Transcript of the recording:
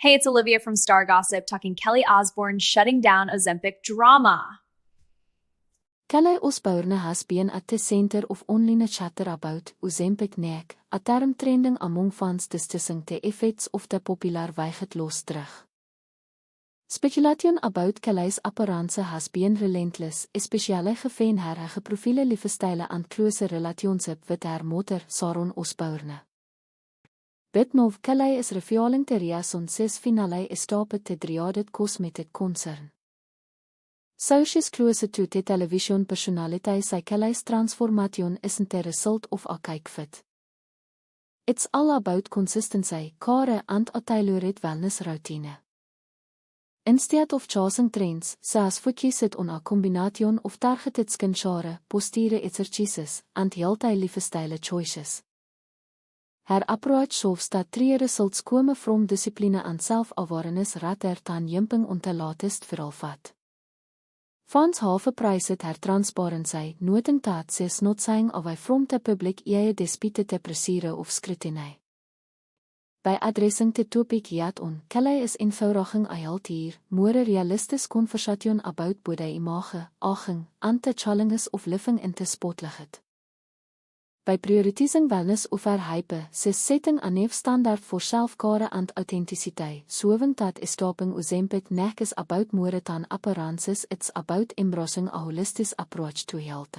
Hey, it's Olivia from Star Gossip talking Kelly Osbourne shutting down Ozempic drama. Kelly Osbourne has been at the center of online chatter about Ozempic neck, a term trending among fans discussing the effects of the popular weight loss drug. Speculation about Kelly's appearance has been relentless, especially given haar geprofiele lifestyle and close relationship with her mother, Sharon Osbourne. Bitnov Kelly is revealing the reason says finale stopped the dreaded cosmetic concern. So she's closer to the television personality sy Kelly's transformation isn't a result of a cake fit. It's all about consistency, care and a tailored wellness routine. Instead of chasing trends, she has focused on a combination of targeted skincare, posture exercises, and healthy lifestyle choices. Her approach shows that true results come from discipline and self-awareness rather than jumping on the latest verhaal. Fans have praised her transparency, noting that she is not shying away from the public eye despite the pressure of scrutiny. By addressing the topic head-on, Kelly is eenvoudiging a healthier, more realistic conversation about body image, aging, and the challenges of living in the spotlight. By prioritizing wellness over hype, she's setting a new standard for self-care and authenticity, showing that stopping Ozempic neck is about more than appearances, it's about embracing a holistic approach to health.